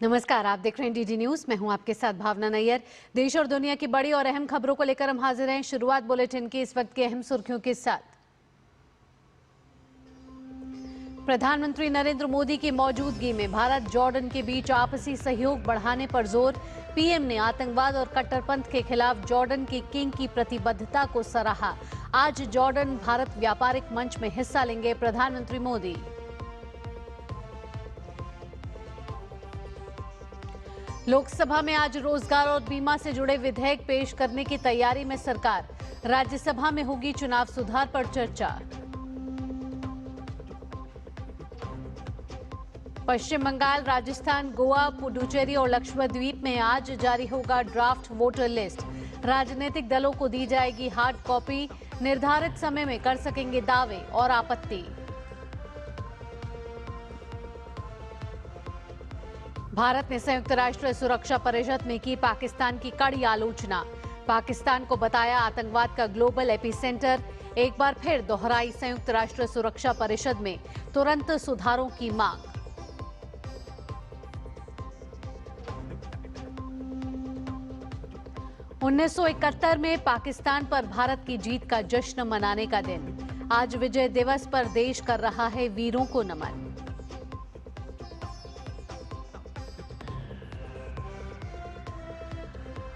नमस्कार, आप देख रहे हैं डीडी न्यूज। मैं हूं आपके साथ भावना नैयर। देश और दुनिया की बड़ी और अहम खबरों को लेकर हम हाजिर हैं। शुरुआत बुलेटिन की इस वक्त की अहम सुर्खियों के साथ। प्रधानमंत्री नरेंद्र मोदी की मौजूदगी में भारत जॉर्डन के बीच आपसी सहयोग बढ़ाने पर जोर। पीएम ने आतंकवाद और कट्टरपंथ के खिलाफ जॉर्डन के किंग की प्रतिबद्धता को सराहा। आज जॉर्डन भारत व्यापारिक मंच में हिस्सा लेंगे प्रधानमंत्री मोदी। लोकसभा में आज रोजगार और बीमा से जुड़े विधेयक पेश करने की तैयारी में सरकार। राज्यसभा में होगी चुनाव सुधार पर चर्चा। पश्चिम बंगाल, राजस्थान, गोवा, पुडुचेरी और लक्षद्वीप में आज जारी होगा ड्राफ्ट वोटर लिस्ट। राजनीतिक दलों को दी जाएगी हार्ड कॉपी। निर्धारित समय में कर सकेंगे दावे और आपत्ति। भारत ने संयुक्त राष्ट्र सुरक्षा परिषद में की पाकिस्तान की कड़ी आलोचना। पाकिस्तान को बताया आतंकवाद का ग्लोबल एपिसेंटर। एक बार फिर दोहराई संयुक्त राष्ट्र सुरक्षा परिषद में तुरंत सुधारों की मांग। उन्नीस 1971 में पाकिस्तान पर भारत की जीत का जश्न मनाने का दिन। आज विजय दिवस पर देश कर रहा है वीरों को नमन।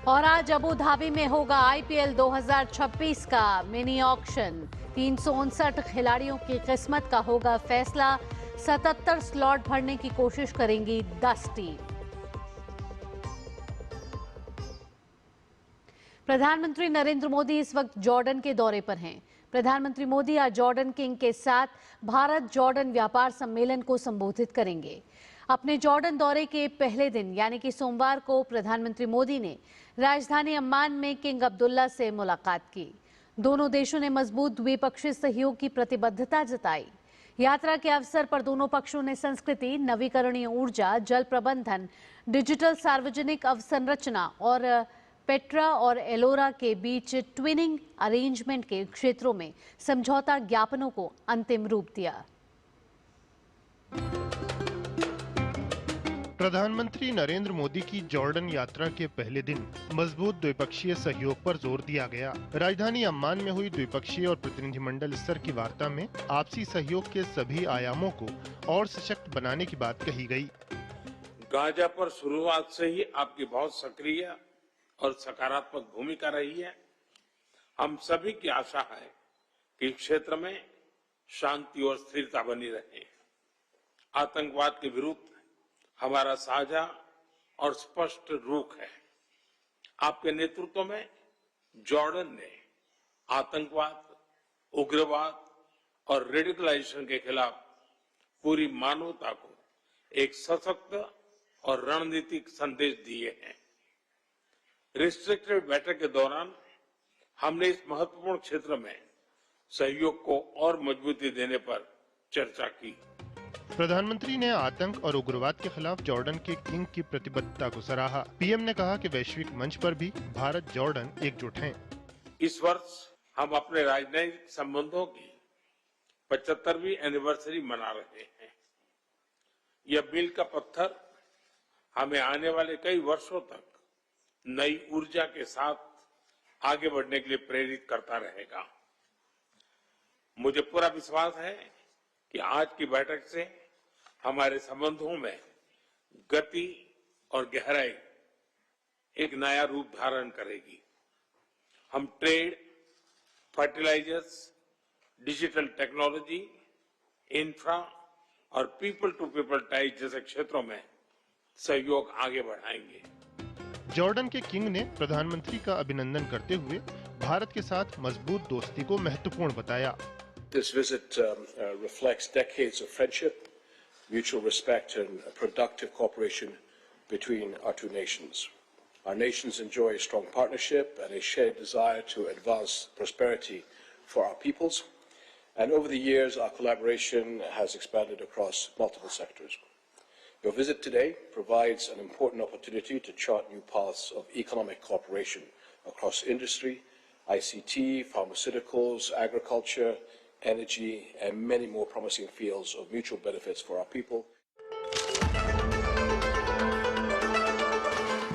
और आज अबू धाबी में होगा आईपीएल 2026 का मिनी ऑक्शन। 359 खिलाड़ियों की किस्मत का होगा फैसला। 77 स्लॉट भरने की कोशिश करेंगी 10 टीम। प्रधानमंत्री नरेंद्र मोदी इस वक्त जॉर्डन के दौरे पर हैं। प्रधानमंत्री मोदी आज जॉर्डन किंग के साथ भारत जॉर्डन व्यापार सम्मेलन को संबोधित करेंगे। अपने जॉर्डन दौरे के पहले दिन यानी कि सोमवार को प्रधानमंत्री मोदी ने राजधानी अम्मान में किंग अब्दुल्ला से मुलाकात की। दोनों देशों ने मजबूत द्विपक्षीय सहयोग की प्रतिबद्धता जताई। यात्रा के अवसर पर दोनों पक्षों ने संस्कृति, नवीकरणीय ऊर्जा, जल प्रबंधन, डिजिटल सार्वजनिक अवसंरचना और पेट्रा और एलोरा के बीच ट्विनिंग अरेंजमेंट के क्षेत्रों में समझौता ज्ञापनों को अंतिम रूप दिया। प्रधानमंत्री नरेंद्र मोदी की जॉर्डन यात्रा के पहले दिन मजबूत द्विपक्षीय सहयोग पर जोर दिया गया। राजधानी अम्मान में हुई द्विपक्षीय और प्रतिनिधिमंडल स्तर की वार्ता में आपसी सहयोग के सभी आयामों को और सशक्त बनाने की बात कही गई। गाजा पर शुरुआत से ही आपकी बहुत सक्रिय और सकारात्मक भूमिका रही है। हम सभी की आशा है कि क्षेत्र में शांति और स्थिरता बनी रहे। आतंकवाद के विरुद्ध हमारा साझा और स्पष्ट रुख है। आपके नेतृत्व में जॉर्डन ने आतंकवाद, उग्रवाद और रेडिकलाइजेशन के खिलाफ पूरी मानवता को एक सशक्त और रणनीतिक संदेश दिए हैं। रिस्ट्रिक्टेड बैठक के दौरान हमने इस महत्वपूर्ण क्षेत्र में सहयोग को और मजबूती देने पर चर्चा की। प्रधानमंत्री ने आतंक और उग्रवाद के खिलाफ जॉर्डन के किंग की प्रतिबद्धता को सराहा। पीएम ने कहा कि वैश्विक मंच पर भी भारत जॉर्डन एकजुट हैं। इस वर्ष हम अपने राजनयिक संबंधों की 75वीं एनिवर्सरी मना रहे हैं। यह मील का पत्थर हमें आने वाले कई वर्षों तक नई ऊर्जा के साथ आगे बढ़ने के लिए प्रेरित करता रहेगा। मुझे पूरा विश्वास है कि आज की बैठक से हमारे संबंधों में गति और गहराई एक नया रूप धारण करेगी। हम trade, fertilizers, digital technology, infra और पीपल टू पीपल टाइज जैसे क्षेत्रों में सहयोग आगे बढ़ाएंगे। जॉर्डन के किंग ने प्रधानमंत्री का अभिनंदन करते हुए भारत के साथ मजबूत दोस्ती को महत्वपूर्ण बताया। This visit reflects decades of friendship, mutual respect and productive cooperation between our two nations. Our nations enjoy a strong partnership and a shared desire to advance prosperity for our peoples. And over the years, our collaboration has expanded across multiple sectors. Your visit today provides an important opportunity to chart new paths of economic cooperation across industry, ICT, pharmaceuticals, agriculture, energy, and many more promising fields of mutual benefits for our people.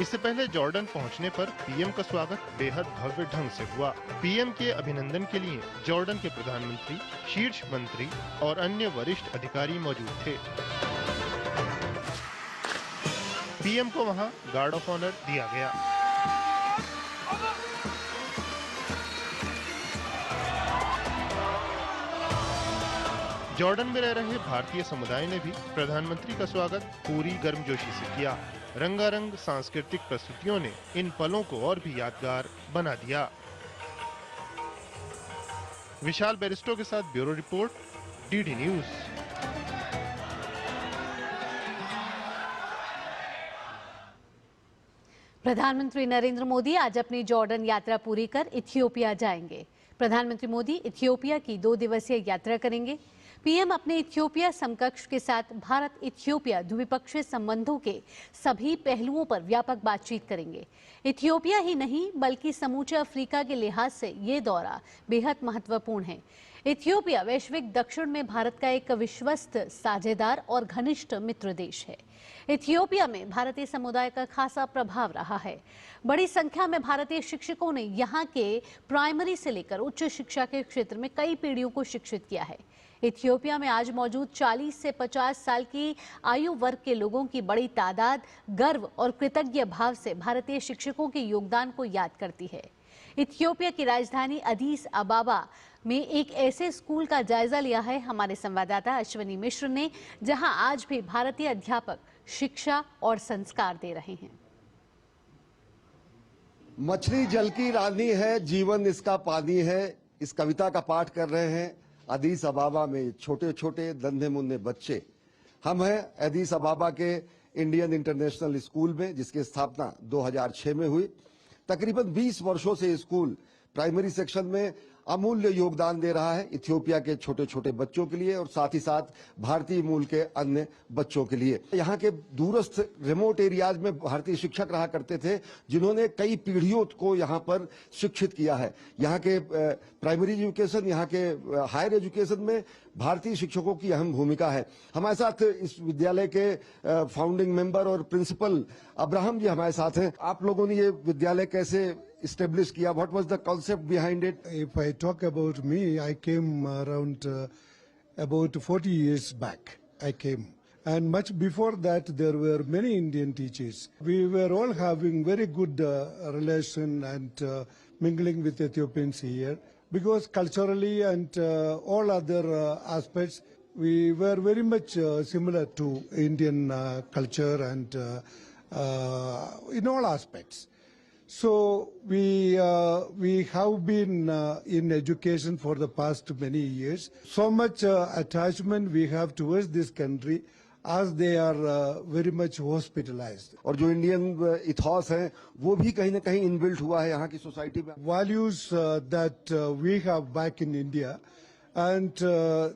इससे पहले Jordan पहुंचने पर PM का स्वागत बेहद भव्य ढंग से हुआ। पीएम के अभिनंदन के लिए जॉर्डन के प्रधानमंत्री, शीर्ष मंत्री और अन्य वरिष्ठ अधिकारी मौजूद थे। पीएम को वहां गार्ड ऑफ ऑनर दिया गया। जॉर्डन में रह रहे भारतीय समुदाय ने भी प्रधानमंत्री का स्वागत पूरी गर्मजोशी से किया। रंगारंग सांस्कृतिक प्रस्तुतियों ने इन पलों को और भी यादगार बना दिया। विशाल बेरिस्टो के साथ ब्यूरो रिपोर्ट, डीडी न्यूज। प्रधानमंत्री नरेंद्र मोदी आज अपनी जॉर्डन यात्रा पूरी कर इथियोपिया जाएंगे। प्रधानमंत्री मोदी इथियोपिया की 2 दिवसीय यात्रा करेंगे। पीएम अपने इथियोपिया समकक्ष के साथ भारत इथियोपिया द्विपक्षीय संबंधों के सभी पहलुओं पर व्यापक बातचीत करेंगे। इथियोपिया ही नहीं बल्कि समूचे अफ्रीका के लिहाज से ये दौरा बेहद महत्वपूर्ण है। इथियोपिया वैश्विक दक्षिण में भारत का एक विश्वस्त साझेदार और घनिष्ठ मित्र देश है। इथियोपिया में भारतीय समुदाय का खासा प्रभाव रहा है। बड़ी संख्या में भारतीय शिक्षकों ने यहाँ के प्राइमरी से लेकर उच्च शिक्षा के क्षेत्र में कई पीढ़ियों को शिक्षित किया है। इथियोपिया में आज मौजूद 40 से 50 साल की आयु वर्ग के लोगों की बड़ी तादाद गर्व और कृतज्ञ भाव से भारतीय शिक्षकों के योगदान को याद करती है। इथियोपिया की राजधानी अदीस अबाबा में एक ऐसे स्कूल का जायजा लिया है हमारे संवाददाता अश्विनी मिश्र ने, जहां आज भी भारतीय अध्यापक शिक्षा और संस्कार दे रहे हैं। मछली जल की रानी है, जीवन इसका पानी है। इस कविता का पाठ कर रहे हैं अदीस अबाबा में छोटे छोटे नन्हे मुन्ने बच्चे। हम हैं अदीस अबाबा के इंडियन इंटरनेशनल स्कूल में, जिसकी स्थापना 2006 में हुई। तकरीबन 20 वर्षों से स्कूल प्राइमरी सेक्शन में अमूल्य योगदान दे रहा है इथियोपिया के छोटे छोटे बच्चों के लिए और साथ ही साथ भारतीय मूल के अन्य बच्चों के लिए। यहाँ के दूरस्थ रिमोट एरियाज में भारतीय शिक्षक रहा करते थे, जिन्होंने कई पीढ़ियों को यहाँ पर शिक्षित किया है। यहाँ के प्राइमरी एजुकेशन, यहाँ के हायर एजुकेशन में भारतीय शिक्षकों की अहम भूमिका है। हमारे साथ इस विद्यालय के फाउंडिंग मेंबर और प्रिंसिपल अब्राहम जी हमारे साथ हैं। आप लोगों ने ये विद्यालय कैसे established किया? What was the concept behind it? If I talk about me, I came around about 40 years back. I came. And much before that, there were many Indian teachers. We were all having very good relation and mingling with Ethiopians here because culturally and all other aspects, we were very much similar to Indian culture and in all aspects. So we have been in education for the past many years. So much attachment we have towards this country as they are very much hospitalized. और जो Indian ethos है वो भी कहीं ना कहीं inbuilt हुआ है यहाँ की सोसाइटी में। Values that we have back in India and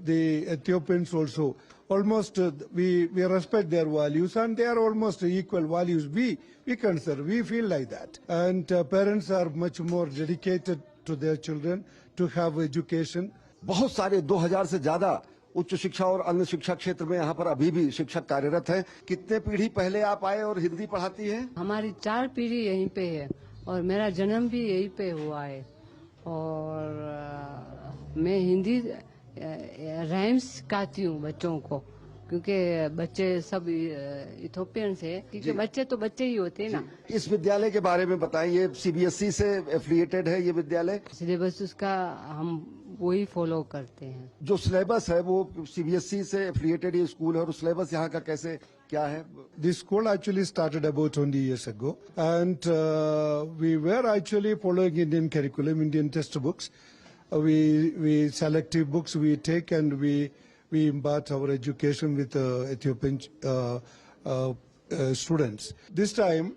the Ethiopians also almost we respect their values and they are almost equal values. We consider, we feel like that. And parents are much more dedicated to their children to have education. बहुत सारे 2000 से ज्यादा उच्च शिक्षा और अन्य शिक्षा क्षेत्र में यहाँ पर अभी भी शिक्षक कार्यरत हैं। कितने पीढ़ी पहले आप आए और हिंदी पढ़ाती हैं? हमारी 4 पीढ़ी यहीं पे है और मेरा जन्म भी यहीं पे हुआ है और मैं हिंदी राइम्स सिखाती हूँ बच्चों को, क्योंकि बच्चे सब इथोपियन से, क्योंकि बच्चे तो बच्चे ही होते हैं ना। इस विद्यालय के बारे में बताएं, ये सीबीएसई से एफिलिएटेड है ये विद्यालय? सिलेबस उसका हम वही फॉलो करते हैं। जो सिलेबस है वो सीबीएसई से एफिलिएटेड ये स्कूल है और सिलेबस यहाँ का कैसे क्या है? This school actually started about 20 years ago and we were actually following Indian curriculum, Indian textbooks. We selective books we take and we impart our education with Ethiopian students. This time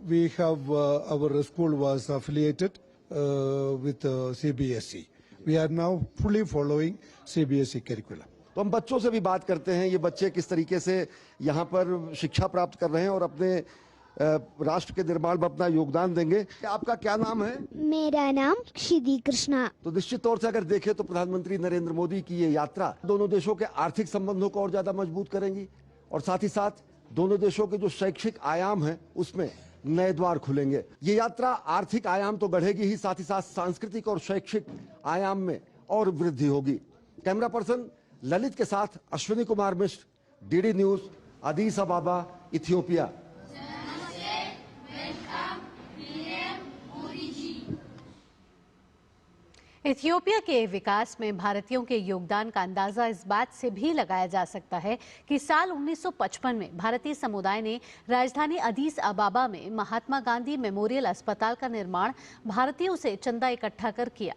we have our school was affiliated with CBSE. We are now fully following CBSE curriculum. तो हम बच्चों से भी बात करते हैं, ये बच्चे किस तरीके से यहाँ पर शिक्षा प्राप्त कर रहे हैं और अपने राष्ट्र के निर्माण में अपना योगदान देंगे। आपका क्या नाम है? मेरा नाम श्री कृष्णा। तो निश्चित तौर से अगर देखें तो प्रधानमंत्री नरेंद्र मोदी की ये यात्रा दोनों देशों के आर्थिक संबंधों को और ज्यादा मजबूत करेंगी और साथ ही साथ दोनों देशों के जो शैक्षिक आयाम हैं उसमें नए द्वार खुलेंगे। ये यात्रा आर्थिक आयाम तो बढ़ेगी ही, साथ ही साथ सांस्कृतिक और शैक्षिक आयाम में और वृद्धि होगी। कैमरा पर्सन ललित के साथ Ashwini Kumar Mishra, DD news, अदीस अबाबा, Ethiopia. Ethiopia के विकास में भारतीयों के योगदान का अंदाजा इस बात से भी लगाया जा सकता है कि साल 1955 में भारतीय समुदाय ने राजधानी अदीस अबाबा में महात्मा गांधी मेमोरियल अस्पताल का निर्माण भारतीयों से चंदा इकट्ठा कर किया।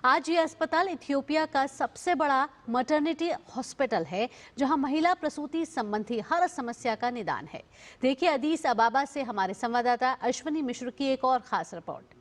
आज ये अस्पताल इथियोपिया का सबसे बड़ा मैटरनिटी हॉस्पिटल है, जहां महिला प्रसूति संबंधी हर समस्या का निदान है। देखिए अदीस अबाबा से हमारे संवाददाता अश्विनी मिश्र की एक और खास रिपोर्ट।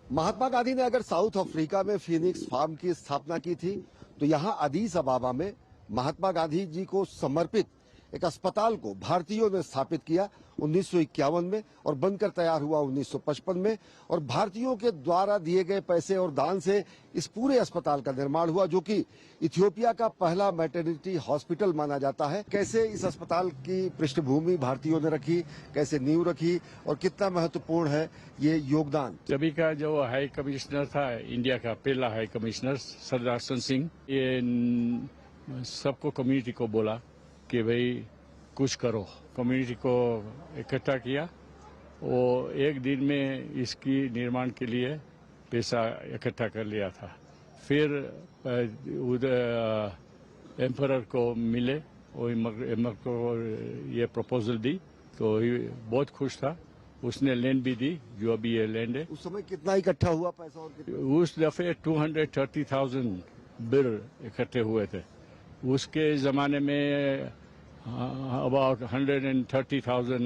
महात्मा गांधी ने अगर साउथ अफ्रीका में फीनिक्स फार्म की स्थापना की थी, तो यहां अदीस अबाबा में महात्मा गांधी जी को समर्पित एक अस्पताल को भारतीयों ने स्थापित किया 1951 में और बनकर तैयार हुआ 1955 में। और भारतीयों के द्वारा दिए गए पैसे और दान से इस पूरे अस्पताल का निर्माण हुआ, जो कि इथियोपिया का पहला मैटरनिटी हॉस्पिटल माना जाता है। कैसे इस अस्पताल की पृष्ठभूमि भारतीयों ने रखी, कैसे नींव रखी और कितना महत्वपूर्ण है ये योगदान। तभी का जो हाई कमिश्नर था, इंडिया का पहला हाई कमिश्नर सरदार सन सिंह, ये सबको कम्युनिटी को बोला कि भाई कुछ करो। कम्युनिटी को इकट्ठा किया, वो एक दिन में इसकी निर्माण के लिए पैसा इकट्ठा कर लिया था। फिर उधर एम्परर को मिले और एम्परर को ये प्रपोजल दी, तो बहुत खुश था। उसने लैंड भी दी, जो अभी ये लैंड है। उस समय कितना इकट्ठा हुआ पैसा? और उस दफे 230,000 बिल इकट्ठे हुए थे। उसके जमाने में अबाउट 130,000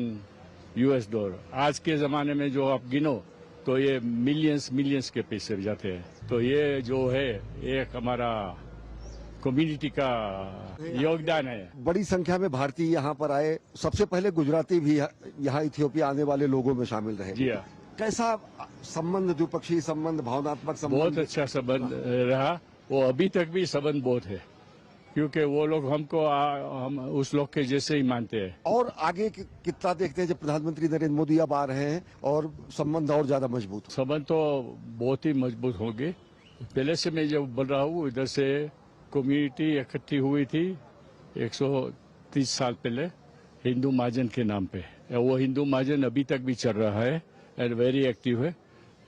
US डॉलर। आज के जमाने में जो आप गिनो तो ये मिलियंस के पैसे जाते हैं। तो ये जो है एक हमारा कम्युनिटी का योगदान है। बड़ी संख्या में भारतीय यहाँ पर आए। सबसे पहले गुजराती भी यहाँ इथियोपिया आने वाले लोगों में शामिल रहे। जी हाँ। कैसा संबंध, द्विपक्षीय संबंध, भावनात्मक संबंध? बहुत अच्छा संबंध रहा। वो अभी तक भी संबंध बहुत है, क्योंकि वो लोग हमको हम उस लोग के जैसे ही मानते हैं। और आगे कितना देखते हैं जब प्रधानमंत्री नरेंद्र मोदी अब आ रहे हैं और संबंध और ज्यादा मजबूत? संबंध तो बहुत ही मजबूत होंगे। पहले से मैं जब बोल रहा हूँ, इधर से कम्युनिटी इकट्ठी हुई थी 130 साल पहले हिंदू महाजन के नाम पे। वो हिंदू महाजन अभी तक भी चल रहा है एंड वेरी एक्टिव है।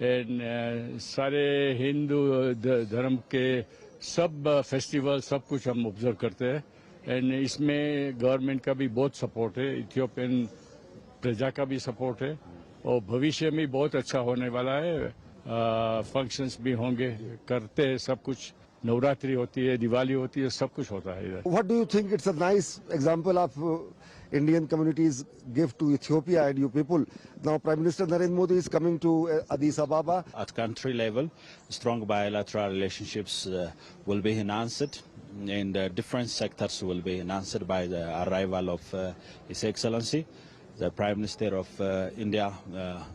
एंड सारे हिंदू धर्म के सब फेस्टिवल सब कुछ हम ऑब्जर्व करते हैं। एंड इसमें गवर्नमेंट का भी बहुत सपोर्ट है, इथियोपियन प्रजा का भी सपोर्ट है और भविष्य में बहुत अच्छा होने वाला है। फंक्शंस भी होंगे, करते हैं सब कुछ। नवरात्रि होती है, दिवाली होती है, सब कुछ होता है इधर। What do you think? It's a nice example of Indian communities give to Ethiopia and you people. Now Prime Minister Narendra Modi is coming to Addis Ababa. At country level, strong bilateral relationships will be enhanced, and different sectors will be enhanced by the arrival of His Excellency, the Prime Minister of India,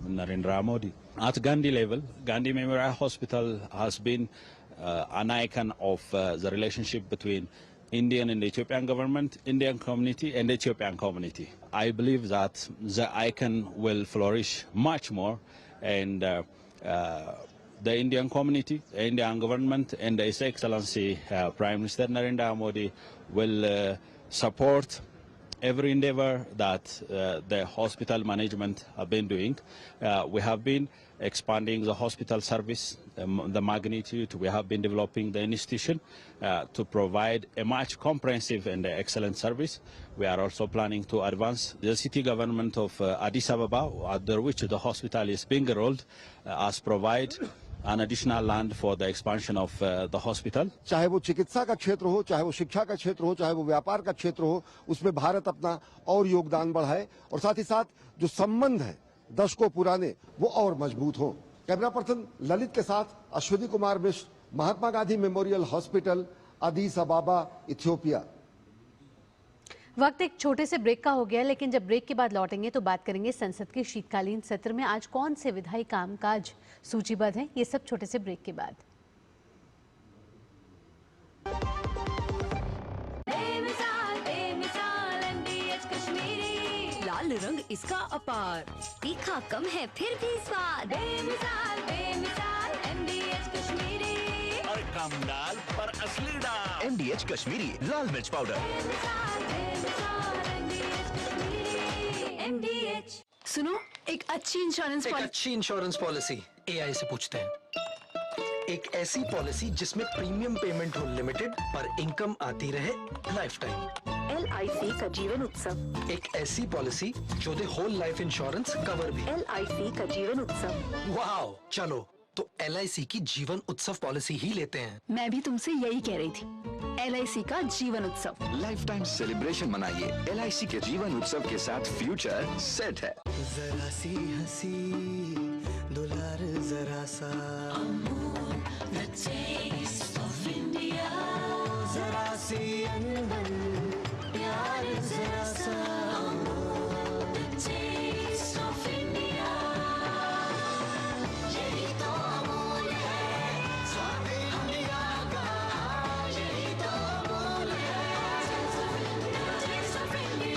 Narendra Modi. At Gandhi level, Gandhi Memorial Hospital has been an icon of the relationship between Indian and Ethiopian government, Indian community and Ethiopian community. I believe that the icon will flourish much more, and the Indian community, the Indian government and His Excellency Prime Minister Narendra Modi will support every endeavor that the hospital management have been doing. We have been expanding the hospital service, the magnitude. We have been developing the institution to provide a much comprehensive and excellent service. We are also planning to advance the city government of Addis Ababa, under which the hospital is being rolled, as provide an additional land for the expansion of the hospital. चाहे वो चिकित्सा का क्षेत्र हो, चाहे वो शिक्षा का क्षेत्र हो, चाहे वो व्यापार का क्षेत्र हो, उसमें भारत अपना और योगदान बढ़ाए और साथ ही साथ जो संबंध है दशकों पुराने वो और मजबूत हो। कैमरा पर्सन ललित के साथ Ashwini Kumar Mishra, Mahatma Gandhi memorial hospital, अदीस अबाबा, Ethiopia. वक्त एक छोटे से ब्रेक का हो गया, लेकिन जब ब्रेक के बाद लौटेंगे तो बात करेंगे संसद के शीतकालीन सत्र में आज कौन से विधायी कामकाज सूचीबद्ध हैं। ये सब छोटे से ब्रेक के बाद। लाल रंग इसका अपार, तीखा कम है फिर भी स्वाद, बेमिसाल बेमिसाल MDH कश्मीरी। और कम डाल पर असली डाल। MDH कश्मीरी लाल मिर्च पाउडर। MDH। सुनो, एक अच्छी इंश्योरेंस पॉलिसी AI से पूछते हैं। एक ऐसी पॉलिसी जिसमें प्रीमियम पेमेंट हो लिमिटेड पर इनकम आती रहे लाइफ टाइम। LIC का जीवन उत्सव। एक ऐसी पॉलिसी जो दे होल लाइफ इंश्योरेंस कवर भी। LIC का जीवन उत्सव। वाह, चलो तो LIC की जीवन उत्सव पॉलिसी ही लेते हैं। मैं भी तुमसे यही कह रही थी, LIC का जीवन उत्सव। लाइफ टाइम सेलिब्रेशन मनाइए LIC के जीवन उत्सव के साथ, फ्यूचर सेट है। जरा सी हंसी दुलार जरा सा, जरा सी अंदर प्यार जरा सा, यही तो अमूल है, स्वाद इंडिया का, यही तो अमूल है, टेस्ट ऑफ इंडिया।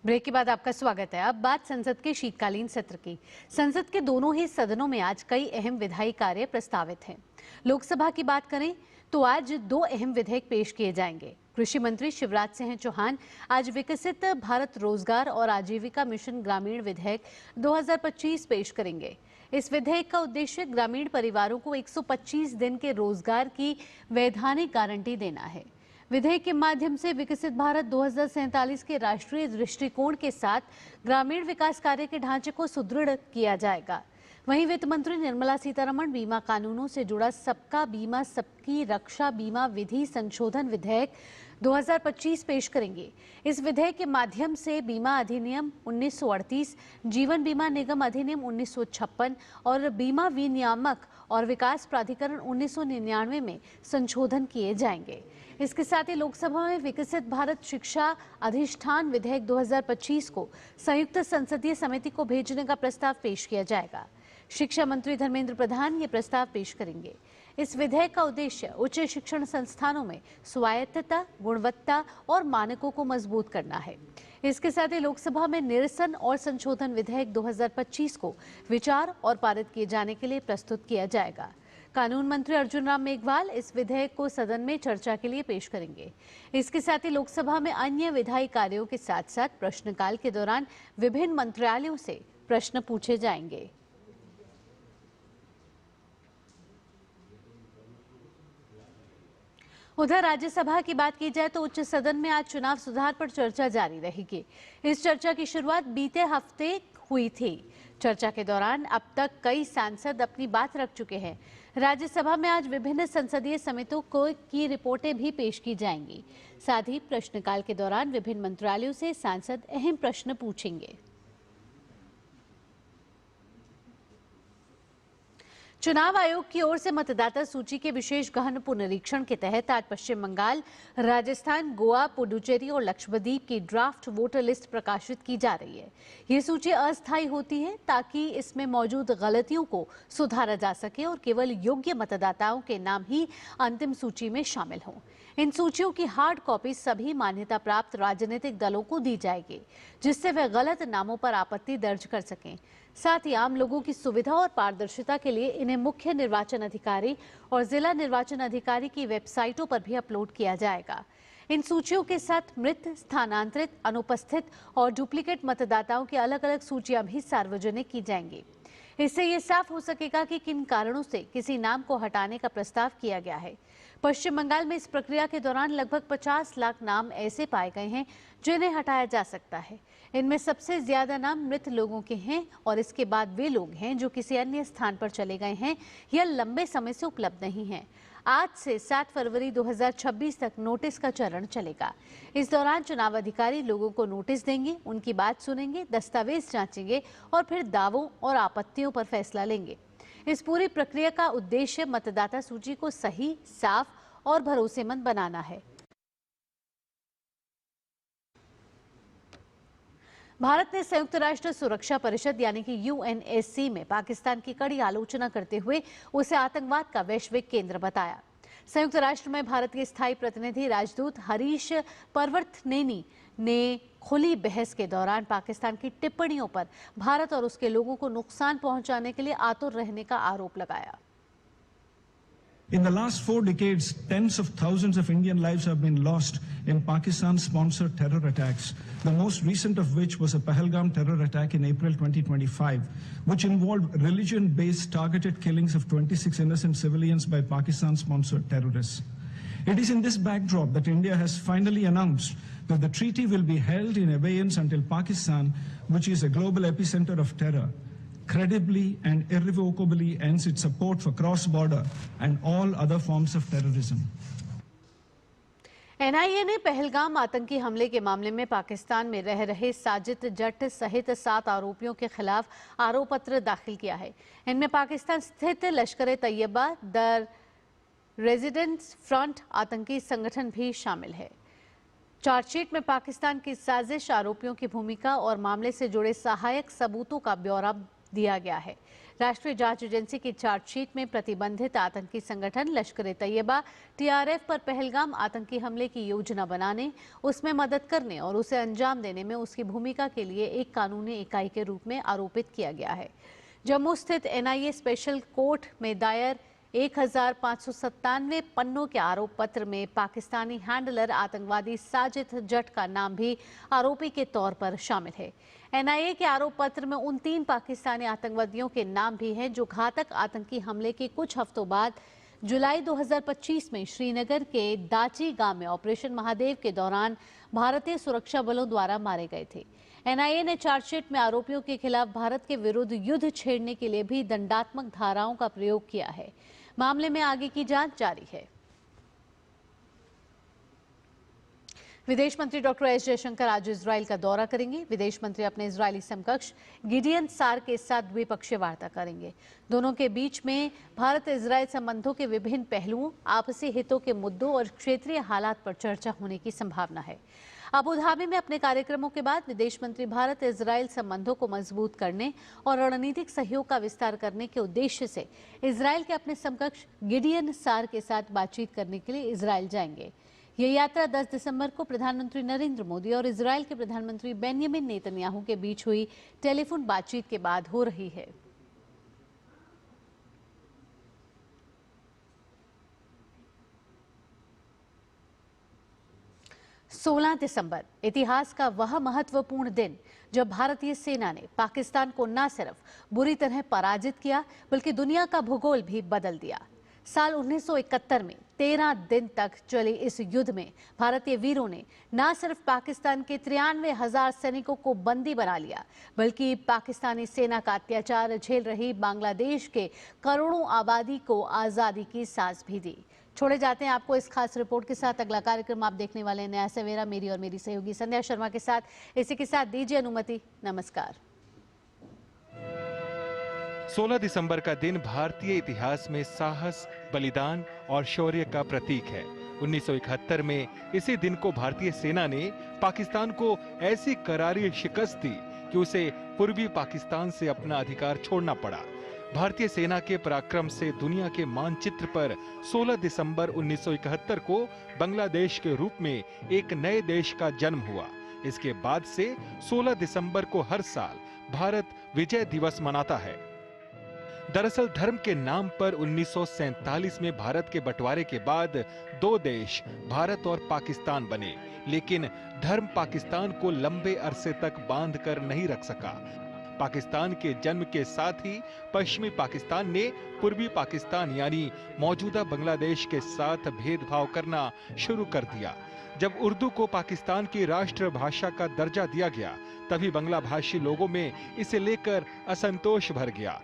ब्रेक के बाद आपका स्वागत है। अब बात संसद के शीतकालीन सत्र की। संसद के दोनों ही सदनों में आज कई अहम विधायी कार्य प्रस्तावित हैं। लोकसभा की बात करें तो आज 2 अहम विधेयक पेश किए जाएंगे। कृषि मंत्री शिवराज सिंह चौहान आज विकसित भारत रोजगार और आजीविका मिशन ग्रामीण विधेयक 2025 पेश करेंगे। इस विधेयक का उद्देश्य ग्रामीण परिवारों को 125 दिन के रोजगार की वैधानिक गारंटी देना है। विधेयक के माध्यम से विकसित भारत 2047 के राष्ट्रीय दृष्टिकोण के साथ ग्रामीण विकास कार्य के ढांचे को सुदृढ़ किया जाएगा। वहीं वित्त मंत्री निर्मला सीतारमण बीमा कानूनों से जुड़ा सबका बीमा सबकी रक्षा बीमा विधि संशोधन विधेयक 2025 पेश करेंगे। इस विधेयक के माध्यम से बीमा अधिनियम 1938, जीवन बीमा निगम अधिनियम 1956 और बीमा विनियामक और विकास प्राधिकरण 1999 में संशोधन किए जाएंगे। इसके साथ ही लोकसभा में विकसित भारत शिक्षा अधिष्ठान विधेयक 2025 को संयुक्त संसदीय समिति को भेजने का प्रस्ताव पेश किया जाएगा। शिक्षा मंत्री धर्मेंद्र प्रधान ये प्रस्ताव पेश करेंगे। इस विधेयक का उद्देश्य उच्च शिक्षण संस्थानों में स्वायत्तता, गुणवत्ता और मानकों को मजबूत करना है। इसके साथ ही लोकसभा में निरसन और संशोधन विधेयक 2025 को विचार और पारित किए जाने के लिए प्रस्तुत किया जाएगा। कानून मंत्री अर्जुन राम मेघवाल इस विधेयक को सदन में चर्चा के लिए पेश करेंगे। इसके साथ ही लोकसभा में अन्य विधायी कार्यों के साथ साथ प्रश्नकाल के दौरान विभिन्न मंत्रालयों से प्रश्न पूछे जाएंगे। उधर राज्यसभा की बात की जाए तो उच्च सदन में आज चुनाव सुधार पर चर्चा जारी रहेगी। इस चर्चा की शुरुआत बीते हफ्ते हुई थी। चर्चा के दौरान अब तक कई सांसद अपनी बात रख चुके हैं। राज्यसभा में आज विभिन्न संसदीय समितियों की रिपोर्टें भी पेश की जाएंगी। साथ ही प्रश्नकाल के दौरान विभिन्न मंत्रालयों से सांसद अहम प्रश्न पूछेंगे। चुनाव आयोग की ओर से मतदाता सूची के विशेष गहन पुनरीक्षण के तहत आज पश्चिम बंगाल, राजस्थान, गोवा, पुडुचेरी और लक्षद्वीप की ड्राफ्ट वोटर लिस्ट प्रकाशित की जा रही है। ये सूची अस्थायी होती है ताकि इसमें मौजूद गलतियों को सुधारा जा सके और केवल योग्य मतदाताओं के नाम ही अंतिम सूची में शामिल हों। इन सूचियों की हार्ड कॉपी सभी मान्यता प्राप्त राजनीतिक दलों को दी जाएगी, जिससे वे गलत नामों पर आपत्ति दर्ज कर सकें। साथ ही आम लोगों की सुविधा और पारदर्शिता के लिए इन्हें मुख्य निर्वाचन अधिकारी और जिला निर्वाचन अधिकारी की वेबसाइटों पर भी अपलोड किया जाएगा। इन सूचियों के साथ मृत, स्थानांतरित, अनुपस्थित और डुप्लीकेट मतदाताओं की अलग अलग सूचियां भी सार्वजनिक की जाएंगी। इससे ये साफ हो सकेगा कि किन कारणों से किसी नाम को हटाने का प्रस्ताव किया गया है। पश्चिम बंगाल में इस प्रक्रिया के दौरान लगभग 50 लाख नाम ऐसे पाए गए हैं जिन्हें हटाया जा सकता है। इनमें सबसे ज्यादा नाम मृत लोगों के हैं और इसके बाद वे लोग हैं जो किसी अन्य स्थान पर चले गए हैं या लंबे समय से उपलब्ध नहीं हैं। आज से 7 फरवरी 2026 तक नोटिस का चरण चलेगा। इस दौरान चुनाव अधिकारी लोगों को नोटिस देंगे, उनकी बात सुनेंगे, दस्तावेज जांचेंगे और फिर दावों और आपत्तियों पर फैसला लेंगे। इस पूरी प्रक्रिया का उद्देश्य मतदाता सूची को सही, साफ और भरोसेमंद बनाना है। भारत ने संयुक्त राष्ट्र सुरक्षा परिषद यानी कि UNSC में पाकिस्तान की कड़ी आलोचना करते हुए उसे आतंकवाद का वैश्विक केंद्र बताया। संयुक्त राष्ट्र में भारत के स्थायी प्रतिनिधि राजदूत हरीश पर्वतनेनी ने खुली बहस के दौरान पाकिस्तान की टिप्पणियों पर भारत और उसके लोगों को नुकसान पहुंचाने के लिए आतुर रहने का आरोप लगाया। In the last 4 decades, tens of thousands of Indian lives have been lost in Pakistan-sponsored terror attacks, the most recent of which was a Pahalgam terror attack in April 2025, which involved religion-based targeted killings of 26 innocent civilians by Pakistan-sponsored terrorists. It is in this backdrop that India has finally announced that the treaty will be held in abeyance until Pakistan, which is a global epicenter of terror, credibly and irrevocably ends its support for cross-border and all other forms of terrorism. NIA ने पहलगाम आतंकी हमले के मामले में पाकिस्तान में रह रहे साजिद जट सहित 7 आरोपियों के खिलाफ आरोप पत्र दाखिल किया है। इनमें पाकिस्तान स्थित लश्कर-ए-तैयबा द रेजिडेंट्स फ्रंट आतंकी संगठन भी शामिल है। चार्जशीट में पाकिस्तान की साजिश, आरोपियों की भूमिका और मामले से जुड़े सहायक सबूतों का ब्यौरा दिया गया है। राष्ट्रीय जांच एजेंसी की चार्जशीट में प्रतिबंधित आतंकी संगठन लश्कर-ए-तैयबा टीआरएफ पर पहलगाम आतंकी हमले की योजना बनाने, उसमें मदद करने और उसे अंजाम देने में उसकी भूमिका के लिए एक कानूनी इकाई के रूप में आरोपित किया गया है। जम्मू स्थित एनआईए स्पेशल कोर्ट में दायर 1597 पन्नों के आरोप पत्र में पाकिस्तानी हैंडलर आतंकवादी साजिद जट का नाम भी आरोपी के तौर पर शामिल है। एनआईए के आरोप पत्र में उन 3 पाकिस्तानी आतंकवादियों के नाम भी हैं जो घातक आतंकी हमले के कुछ हफ्तों बाद जुलाई 2025 में श्रीनगर के दाची गांव में ऑपरेशन महादेव के दौरान भारतीय सुरक्षा बलों द्वारा मारे गए थे। एनआईए ने चार्जशीट में आरोपियों के खिलाफ भारत के विरुद्ध युद्ध छेड़ने के लिए भी दंडात्मक धाराओं का प्रयोग किया है। मामले में आगे की जांच जारी है। विदेश मंत्री डॉक्टर एस जयशंकर आज इजराइल का दौरा करेंगे। विदेश मंत्री अपने इजरायली समकक्ष गिडियन सार के साथ द्विपक्षीय वार्ता करेंगे। दोनों के बीच में भारत इजराइल संबंधों के विभिन्न पहलुओं, आपसी हितों के मुद्दों और क्षेत्रीय हालात पर चर्चा होने की संभावना है। अबू धाबी में अपने कार्यक्रमों के बाद विदेश मंत्री भारत इजराइल संबंधों को मजबूत करने और रणनीतिक सहयोग का विस्तार करने के उद्देश्य से इजराइल के अपने समकक्ष गिडियन सार के साथ बातचीत करने के लिए इजराइल जाएंगे। ये यात्रा 10 दिसंबर को प्रधानमंत्री नरेंद्र मोदी और इजराइल के प्रधानमंत्री बेंयामिन नेतन्याहू के बीच हुई टेलीफोन बातचीत के बाद हो रही है। सोलह दिसंबर इतिहास का वह महत्वपूर्ण दिन जब भारतीय सेना ने पाकिस्तान को न सिर्फ बुरी तरह पराजित किया बल्कि दुनिया का भूगोल भी बदल दिया। साल 1971 में 13 दिन तक चले इस युद्ध में भारतीय वीरों ने न सिर्फ पाकिस्तान के 93,000 सैनिकों को बंदी बना लिया बल्कि पाकिस्तानी सेना का अत्याचार झेल रही बांग्लादेश के करोड़ों आबादी को आज़ादी की सांस भी दी। छोड़े जाते हैं आपको इस खास रिपोर्ट के साथ। अगला कार्यक्रम आप देखने वाले हैं नया सवेरा, मेरी और मेरी सहयोगी संध्या शर्मा के साथ। इसी के साथ दीजिए अनुमति। नमस्कार। 16 दिसंबर का दिन भारतीय इतिहास में साहस, बलिदान और शौर्य का प्रतीक है। 1971 में इसी दिन को भारतीय सेना ने पाकिस्तान को ऐसी करारी शिकस्त दी कि उसे पूर्वी पाकिस्तान से अपना अधिकार छोड़ना पड़ा। भारतीय सेना के पराक्रम से दुनिया के मानचित्र पर 16 दिसंबर 1971 को बांग्लादेश के रूप में एक नए देश का जन्म हुआ। इसके बाद से 16 दिसंबर को हर साल भारत विजय दिवस मनाता है। दरअसल धर्म के नाम पर 1947 में भारत के बंटवारे के बाद 2 देश भारत और पाकिस्तान बने, लेकिन धर्म पाकिस्तान को लंबे अरसे तक बांध कर नहीं रख सका। पाकिस्तान के जन्म के साथ ही पश्चिमी पाकिस्तान ने पूर्वी पाकिस्तान यानी मौजूदा बांग्लादेश के साथ भेदभाव करना शुरू कर दिया। जब उर्दू को पाकिस्तान की राष्ट्र भाषा का दर्जा दिया गया, तभी बांग्ला भाषी लोगों में इसे लेकर असंतोष भर गया।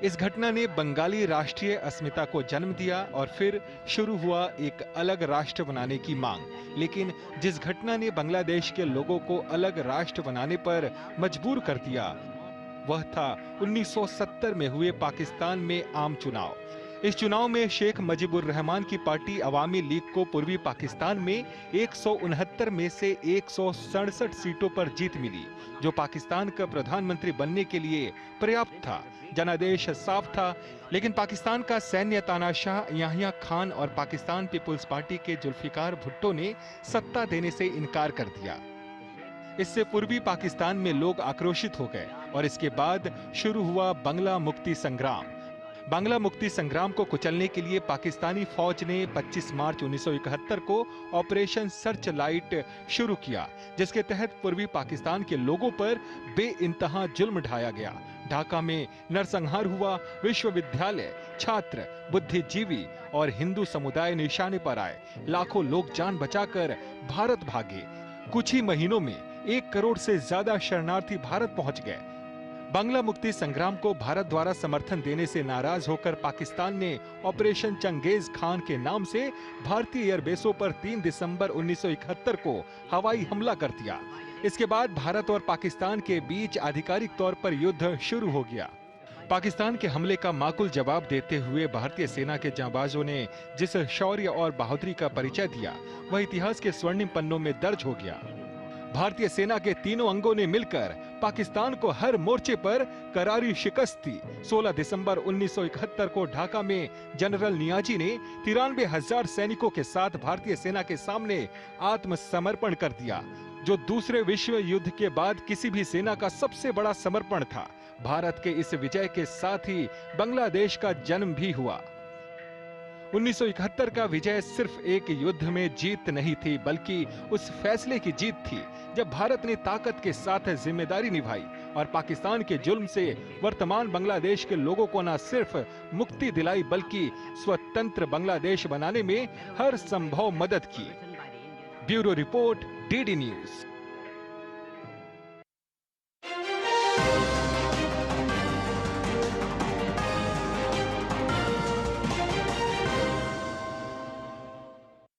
इस घटना ने बंगाली राष्ट्रीय अस्मिता को जन्म दिया और फिर शुरू हुआ एक अलग राष्ट्र बनाने की मांग। लेकिन जिस घटना ने बांग्लादेश के लोगों को अलग राष्ट्र बनाने पर मजबूर कर दिया, वह था 1970 में हुए पाकिस्तान में आम चुनाव। इस चुनाव में शेख मुजीबुर रहमान की पार्टी अवामी लीग को पूर्वी पाकिस्तान में 169 में से 167 सीटों पर जीत मिली, जो पाकिस्तान का प्रधानमंत्री बनने के लिए पर्याप्त था। जनादेश साफ था, लेकिन पाकिस्तान का सैन्य तानाशाह याहिया खान और पाकिस्तान पीपुल्स पार्टी के जुल्फिकार भुट्टो ने सत्ता देने से इनकार कर दिया। इससे पूर्वी पाकिस्तान में लोग आक्रोशित हो गए और इसके बाद शुरू हुआ बांग्ला मुक्ति संग्राम। बांग्ला मुक्ति संग्राम को कुचलने के लिए पाकिस्तानी फौज ने 25 मार्च 1971 को ऑपरेशन सर्च लाइट शुरू किया, जिसके तहत पूर्वी पाकिस्तान के लोगों पर बेइंतहा जुल्म ढाया गया। ढाका में नरसंहार हुआ, विश्वविद्यालय, छात्र, बुद्धिजीवी और हिंदू समुदाय निशाने पर आए। लाखों लोग जान बचाकर भारत भागे। कुछ ही महीनों में 1 करोड़ से ज्यादा शरणार्थी भारत पहुंच गए। बांग्ला मुक्ति संग्राम को भारत द्वारा समर्थन देने से नाराज होकर पाकिस्तान ने ऑपरेशन चंगेज खान के नाम से भारतीय एयरबेसों पर 3 दिसंबर 1971 को हवाई हमला कर दिया। इसके बाद भारत और पाकिस्तान के बीच आधिकारिक तौर पर युद्ध शुरू हो गया। पाकिस्तान के हमले का माकूल जवाब देते हुए भारतीय सेना के जांबाजों ने जिस शौर्य और बहादुरी का परिचय दिया, वह इतिहास के स्वर्णिम पन्नों में दर्ज हो गया। भारतीय सेना के तीनों अंगों ने मिलकर पाकिस्तान को हर मोर्चे पर करारी शिकस्त दी। 16 दिसंबर 1971 को ढाका में जनरल नियाजी ने 93,000 सैनिकों के साथ भारतीय सेना के सामने आत्मसमर्पण कर दिया, जो दूसरे विश्व युद्ध के बाद किसी भी सेना का सबसे बड़ा समर्पण था। भारत के इस विजय के साथ ही बांग्लादेश का जन्म भी हुआ। 1971 का विजय सिर्फ एक युद्ध में जीत नहीं थी, बल्कि उस फैसले की जीत थी जब भारत ने ताकत के साथ जिम्मेदारी निभाई और पाकिस्तान के जुल्म से वर्तमान बांग्लादेश के लोगों को न सिर्फ मुक्ति दिलाई, बल्कि स्वतंत्र बांग्लादेश बनाने में हर संभव मदद की। Bureau report, DD news.